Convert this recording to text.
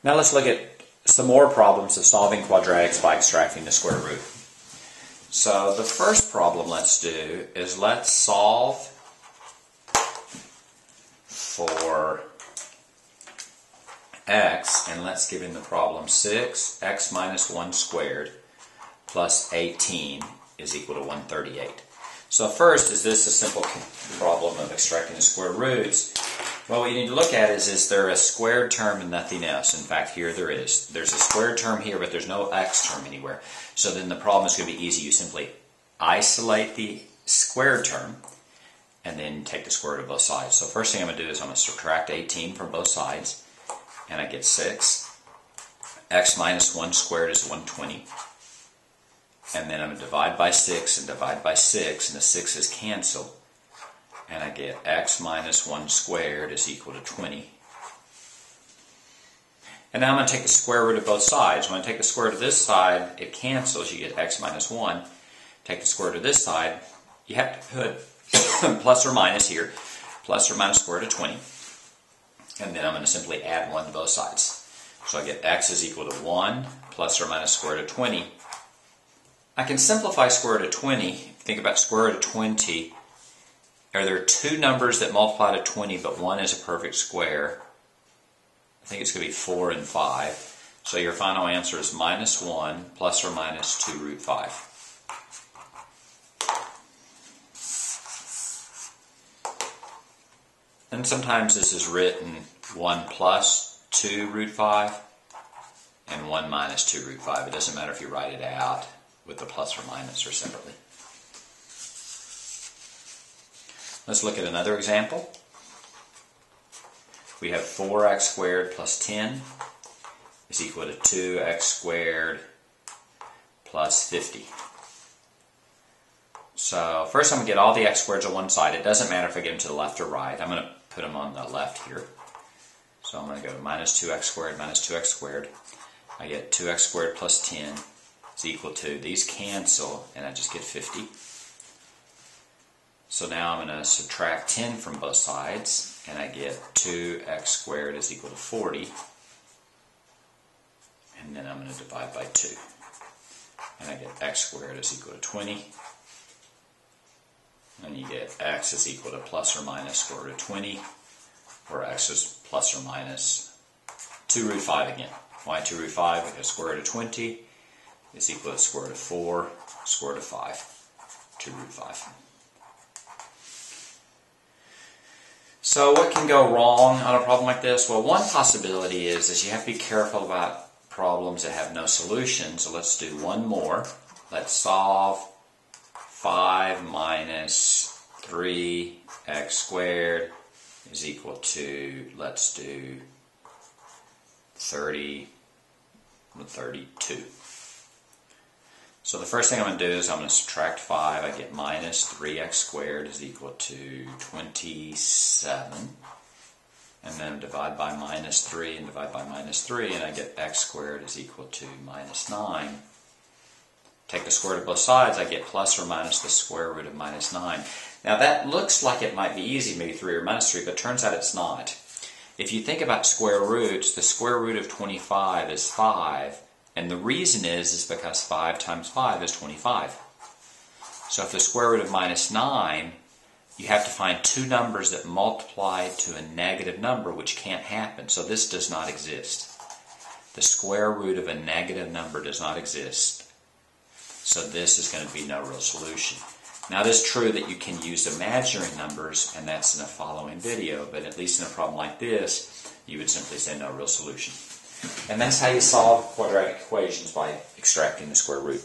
Now let's look at some more problems of solving quadratics by extracting the square root. So the first problem let's do is let's solve for x, and let's give him the problem 6x minus 1 squared plus 18 is equal to 138. So first, is this a simple problem of extracting the square roots? Well, what you need to look at is there a squared term and nothing else? In fact, here there is. There's a squared term here, but there's no x term anywhere. So then the problem is going to be easy. You simply isolate the squared term and then take the square root of both sides. So first thing I'm going to do is I'm going to subtract 18 from both sides, and I get 6. X minus 1 squared is 120. And then I'm going to divide by 6 and divide by 6, and the 6's cancel. And I get x minus 1 squared is equal to 20. And now I'm going to take the square root of both sides. When I take the square root of this side, it cancels. You get x minus 1. Take the square root of this side, you have to put plus or minus here, plus or minus square root of 20. And then I'm going to simply add 1 to both sides. So I get x is equal to 1 plus or minus square root of 20. I can simplify square root of 20. Think about square root of 20. Are there two numbers that multiply to 20, but one is a perfect square? I think it's going to be 4 and 5. So your final answer is minus 1 plus or minus 2 root 5. And sometimes this is written 1 plus 2 root 5 and 1 minus 2 root 5. It doesn't matter if you write it out with the plus or minus or separately. Let's look at another example. We have 4x squared plus 10 is equal to 2x squared plus 50. So first I'm going to get all the x squareds on one side. It doesn't matter if I get them to the left or right. I'm going to put them on the left here. So I'm going to go minus 2x squared minus 2x squared. I get 2x squared plus 10 is equal to, these cancel, and I just get 50. So now I'm going to subtract 10 from both sides, and I get 2x squared is equal to 40. And then I'm going to divide by 2. And I get x squared is equal to 20. And you get x is equal to plus or minus square root of 20, or x is plus or minus 2 root 5 again. Why 2 root 5? Because square root of 20 is equal to square root of 4, square root of 5, 2 root 5. So what can go wrong on a problem like this? Well, one possibility is you have to be careful about problems that have no solution. So let's do one more. Let's solve 5 minus 3x squared is equal to, let's do 32. So the first thing I'm going to do is I'm going to subtract 5. I get minus 3x squared is equal to 27. And then divide by minus 3 and divide by minus 3, and I get x squared is equal to minus 9. Take the square root of both sides, I get plus or minus the square root of minus 9. Now that looks like it might be easy, maybe 3 or minus 3, but turns out it's not. If you think about square roots, the square root of 25 is 5. And the reason is because 5 times 5 is 25. So if the square root of minus 9, you have to find two numbers that multiply to a negative number, which can't happen. So this does not exist. The square root of a negative number does not exist. So this is going to be no real solution. Now it is true that you can use imaginary numbers, and that's in a following video, but at least in a problem like this, you would simply say no real solution. And that's how you solve quadratic equations, by extracting the square root.